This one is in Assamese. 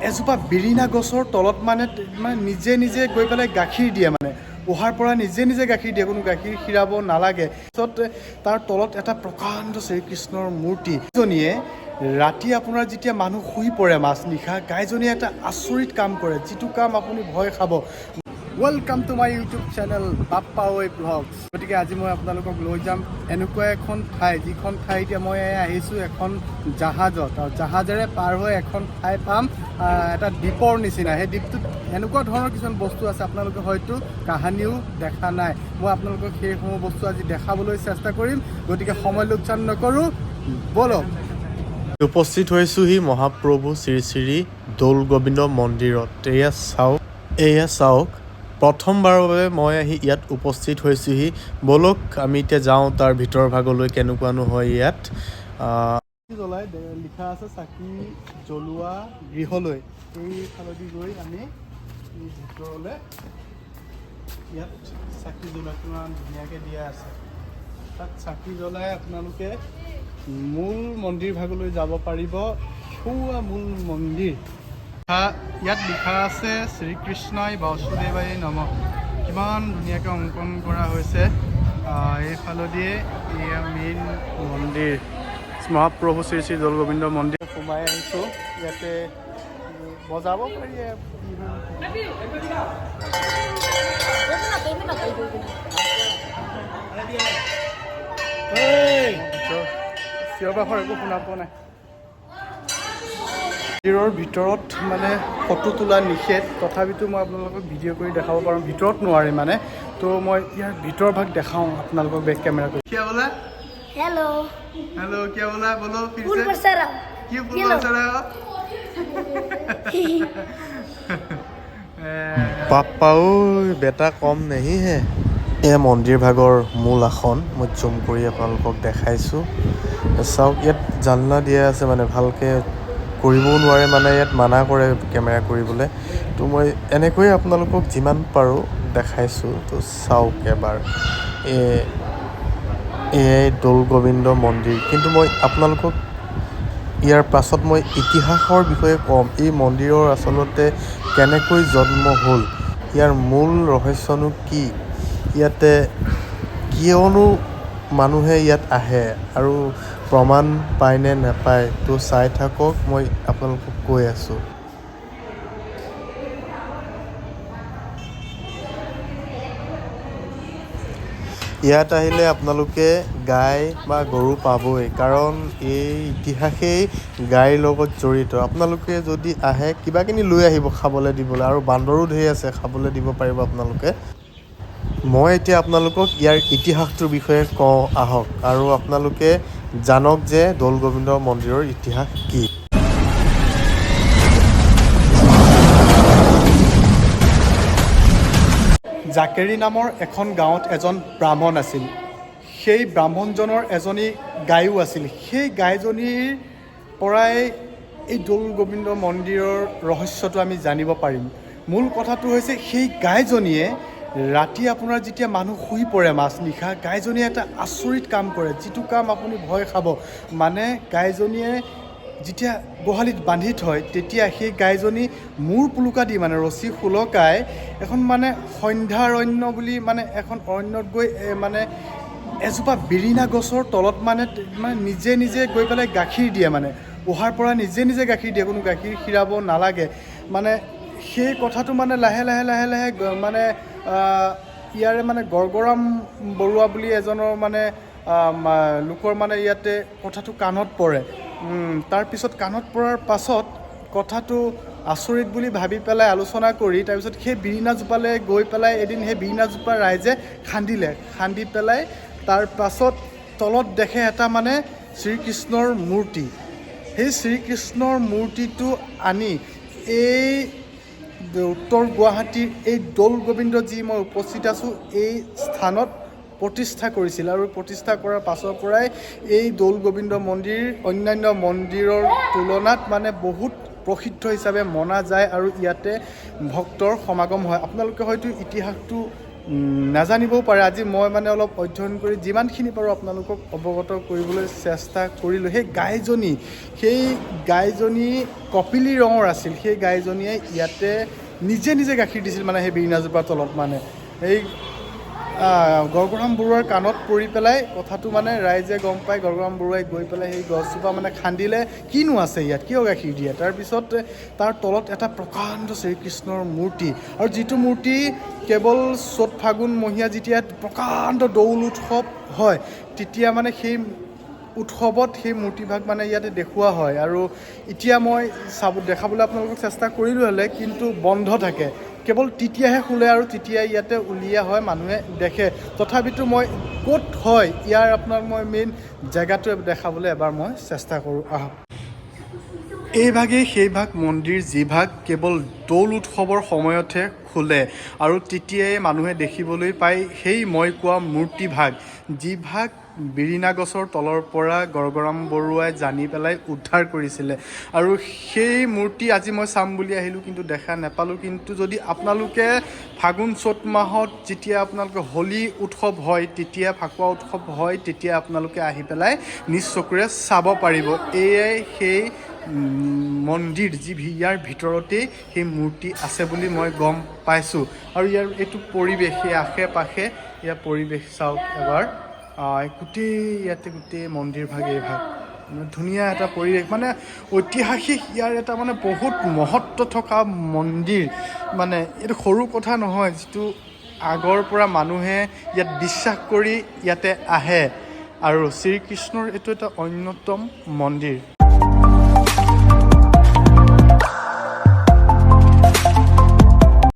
এজোপা বিৰিণা গছৰ তলত মানে নিজে নিজে গৈ পেলাই গাখীৰ দিয়ে, মানে পোহাৰ পৰা নিজে নিজে গাখীৰ দিয়ে, কোনো গাখীৰ খীৰাব নালাগে। তাৰপিছত তাৰ তলত এটা প্ৰকাণ্ড শ্ৰীকৃষ্ণৰ মূৰ্তি। গাইজনীয়ে ৰাতি আপোনাৰ যেতিয়া মানুহ শুই পৰে মাজনিশা, গাইজনীয়ে এটা আচৰিত কাম কৰে, যিটো কাম আপুনি ভয় খাব। Welcome to my YouTube channel Bappa ৱে ব্লগছ। গতিকে আজি মই আপোনালোকক লৈ যাম এনেকুৱা এখন ঠাই, যিখন ঠাই এতিয়া মই আহিছোঁ এখন জাহাজত, আৰু জাহাজেৰে পাৰ হৈ এখন ঠাই পাম এটা দ্বীপৰ নিচিনা। সেই দ্বীপটোত এনেকুৱা ধৰণৰ কিছুমান বস্তু আছে আপোনালোকে হয়তো কাহানিও দেখা নাই। মই আপোনালোকক সেইসমূহ বস্তু আজি দেখাবলৈ চেষ্টা কৰিম, গতিকে সময় লোকচান নকৰোঁ, ব'লক। উপস্থিত হৈছোঁহি মহাপ্ৰভু শ্ৰী শ্ৰী দৌল গোবিন্দ মন্দিৰত। এয়া চাওক প্ৰথমবাৰৰ বাবে মই আহি ইয়াত উপস্থিত হৈছোঁহি। ব'লক আমি এতিয়া যাওঁ তাৰ ভিতৰ ভাগলৈ, কেনেকুৱানো হয় ইয়াত। জ্বলাই লিখা আছে চাকি জ্বলোৱা গৃহলৈ। এইফালেদি গৈ আমি ভিতৰলৈ, ইয়াত চাকি জ্বলোৱাটো ধুনীয়াকৈ দিয়া আছে। তাত চাকি জ্বলাই আপোনালোকে মূল মন্দিৰ ভাগলৈ যাব পাৰিব। সৌৱা মূল মন্দিৰ। ইয়াত লিখা আছে শ্ৰীকৃষ্ণই বাসুদেৱাই নমঃ। কিমান ধুনীয়াকৈ অংকন কৰা হৈছে। এইফালেদিয়ে এয়া মেইন মন্দিৰ, মহাপ্ৰভু শ্ৰী শ্ৰী দৌল গোবিন্দ মন্দিৰ সোমাই আহিছোঁ। ইয়াতে বজাব পাৰি। চিঞৰ বাখৰ একো শুনা পোৱা নাই। মন্দিৰৰ ভিতৰত মানে ফটো তোলা নিষেধ, তথাপিতো মই আপোনালোকক ভিডিঅ' কৰি দেখাব পাৰোঁ। ভিতৰত নোৱাৰি মানে, তো মই ইয়াৰ ভিতৰ ভাগ দেখাওঁ আপোনালোকক বেক কেমেৰা কৰি। কিয় বোলা? हेलो हेलो, क्या बोला? बोलो फिर फूल से। बरसारा क्यों फूल बरसारा? পাপ্পাও বেটা কম নেহি হে। এয়া মন্দিৰ ভাগৰ মূল আসন, মই জুম কৰি আপোনালোকক দেখাইছোঁ। চাওক ইয়াত জানলা দিয়া আছে, মানে ভালকৈ কৰিবও নোৱাৰে, মানে ইয়াত মানা কৰে কেমেৰা কৰিবলৈ। তো মই এনেকৈয়ে আপোনালোকক যিমান পাৰোঁ দেখাইছোঁ। তো চাওক এবাৰ, এয়াই দৌল গোবিন্দ মন্দিৰ। কিন্তু মই আপোনালোকক ইয়াৰ পাছত মই ইতিহাসৰ বিষয়ে ক'ম। এই মন্দিৰৰ আচলতে কেনেকৈ জন্ম হ'ল, ইয়াৰ মূল ৰহস্যনো কি, ইয়াতে কিয়নো মানুহে ইয়াত আহে আৰু প্ৰমাণ পায় নে নাপায়, তো চাই থাকক, মই আপোনালোকক কৈ আছোঁ। ইয়াত আহিলে আপোনালোকে গাই বা গৰু পাবই, কাৰণ এই ইতিহাসেই গাইৰ লগত জড়িত। আপোনালোকে যদি আহে কিবাকিনি লৈ আহিব খাবলৈ দিবলৈ, আৰু বান্দৰো ধেৰ আছে, খাবলৈ দিব পাৰিব আপোনালোকে। মই এতিয়া আপোনালোকক ইয়াৰ ইতিহাসটোৰ বিষয়ে কওঁ আহক, আৰু আপোনালোকে জানক যে দৌল গোবিন্দ মন্দিৰৰ ইতিহাস কি। জাকেৰি নামৰ এখন গাঁৱত এজন ব্ৰাহ্মণ আছিল। সেই ব্ৰাহ্মণজনৰ এজনী গায়ো আছিল। সেই গাইজনীৰ পৰাই এই দৌল গোবিন্দ মন্দিৰৰ ৰহস্যটো আমি জানিব পাৰিম। মূল কথাটো হৈছে, সেই গাইজনীয়ে ৰাতি আপোনাৰ যেতিয়া মানুহ শুই পৰে মাজনিশা, গাইজনীয়ে এটা আচৰিত কাম কৰে, যিটো কাম আপুনি ভয় খাব। মানে গাইজনীয়ে যেতিয়া গোহালিত বান্ধি থয়, তেতিয়া সেই গাইজনী মূৰ পুলুকা দি, মানে ৰছী সুলকাই এখন মানে সন্ধ্যাৰণ্য বুলি, মানে এখন অৰণ্যত গৈ মানে এজোপা বিৰিণা গছৰ তলত মানে নিজে নিজে গৈ পেলাই গাখীৰ দিয়ে, মানে পোহাৰ পৰা নিজে নিজে গাখীৰ দিয়ে, কোনো গাখীৰ খীৰাব নালাগে। মানে সেই কথাটো মানে লাহে লাহে লাহে লাহে মানে ইয়াৰে মানে গড়গৰাম বৰুৱা বুলি এজনৰ মানে লোকৰ মানে ইয়াতে কথাটো কাণত পৰে। তাৰপিছত কাণত পৰাৰ পাছত কথাটো আচৰিত বুলি ভাবি পেলাই আলোচনা কৰি, তাৰপিছত সেই বিৰিণাজোপালৈ গৈ পেলাই এদিন সেই বিৰিণাজোপা ৰাইজে খান্দি পেলাই তাৰ পাছত তলত দেখে এটা মানে শ্ৰীকৃষ্ণৰ মূৰ্তি। সেই শ্ৰীকৃষ্ণৰ মূৰ্তিটো আনি এই উত্তৰ গুৱাহাটীৰ এই দৌল গোবিন্দ যি মই উপস্থিত আছোঁ, এই স্থানত প্ৰতিষ্ঠা কৰিছিল। আৰু প্ৰতিষ্ঠা কৰাৰ পাছৰ পৰাই এই দৌল গোবিন্দ মন্দিৰ অন্যান্য মন্দিৰৰ তুলনাত মানে বহুত প্ৰসিদ্ধ হিচাপে মনা যায়, আৰু ইয়াতে ভক্তৰ সমাগম হয়। আপোনালোকে হয়তো ইতিহাসটো নাজানিবও পাৰে। আজি মই মানে অলপ অধ্যয়ন কৰি যিমানখিনি পাৰোঁ আপোনালোকক অৱগত কৰিবলৈ চেষ্টা কৰিলোঁ। সেই গাইজনী কপিলী ৰঙৰ আছিল। সেই গাইজনীয়ে ইয়াতে নিজে নিজে গাখীৰ দিছিল, মানে সেই বিৰিণাজোপাৰ তলত। মানে এই গড়গড়াম বৰুৱাৰ কাণত পৰি পেলাই কথাটো মানে ৰাইজে গম পায়। গড়গড়াম বৰুৱাই গৈ পেলাই সেই গছজোপা মানে খান্দিলে, কিনো আছে ইয়াত, কিয় গাখীৰ দিয়ে। তাৰপিছত তাৰ তলত এটা প্ৰকাণ্ড শ্ৰীকৃষ্ণৰ মূৰ্তি, আৰু যিটো মূৰ্তি কেৱল চ'ত ফাগুন মহীয়া যেতিয়া প্ৰকাণ্ড দৌল উৎসৱ হয়, তেতিয়া মানে সেই উৎসৱত সেই মূৰ্তিভাগ মানে ইয়াতে দেখুওৱা হয়। আৰু এতিয়া মই দেখাবলৈ আপোনালোকক চেষ্টা কৰিলোঁ হ'লে, কিন্তু বন্ধ থাকে। কেৱল তেতিয়াহে খোলে আৰু তেতিয়াই ইয়াতে উলিওৱা হয়, মানুহে দেখে। তথাপিতো মই ক'ত হয় ইয়াৰ আপোনাক মই মেইন জেগাটো দেখাবলৈ এবাৰ মই চেষ্টা কৰোঁ। আহক। এইভাগেই সেইভাগ মন্দিৰ যিভাগ কেৱল দৌল উৎসৱৰ সময়তহে খোলে, আৰু তেতিয়াই মানুহে দেখিবলৈ পায় সেই মই কোৱা মূৰ্তিভাগ, যিভাগ বিৰিণা গছৰ তলৰ পৰা গড়গড়াম বৰুৱাই জানি পেলাই উদ্ধাৰ কৰিছিলে। আৰু সেই মূৰ্তি আজি মই চাম বুলি আহিলোঁ, কিন্তু দেখা নাপালোঁ। কিন্তু যদি আপোনালোকে ফাগুন চ'ত মাহত যেতিয়া আপোনালোকে হোলী উৎসৱ হয়, তেতিয়া ফাকুৱা উৎসৱ হয়, তেতিয়া আপোনালোকে আহি পেলাই নিজ চকুৰে চাব পাৰিব। এয়াই সেই মন্দিৰ, ইয়াৰ ভিতৰতেই সেই মূৰ্তি আছে বুলি মই গম পাইছোঁ। আৰু ইয়াৰ এইটো পৰিৱেশ, সেই আশে পাশে ইয়াৰ পৰিৱেশ চাওক এবাৰ। ইয়াতে গোটেই মন্দিৰ ভাগ, এইভাগ ধুনীয়া এটা পৰিৱেশ, মানে ঐতিহাসিক ইয়াৰ এটা মানে বহুত মহত্ব থকা মন্দিৰ। মানে এইটো সৰু কথা নহয়, যিটো আগৰ পৰা মানুহে ইয়াত বিশ্বাস কৰি ইয়াতে আহে, আৰু শ্ৰীকৃষ্ণৰ এইটো এটা অন্যতম মন্দিৰ।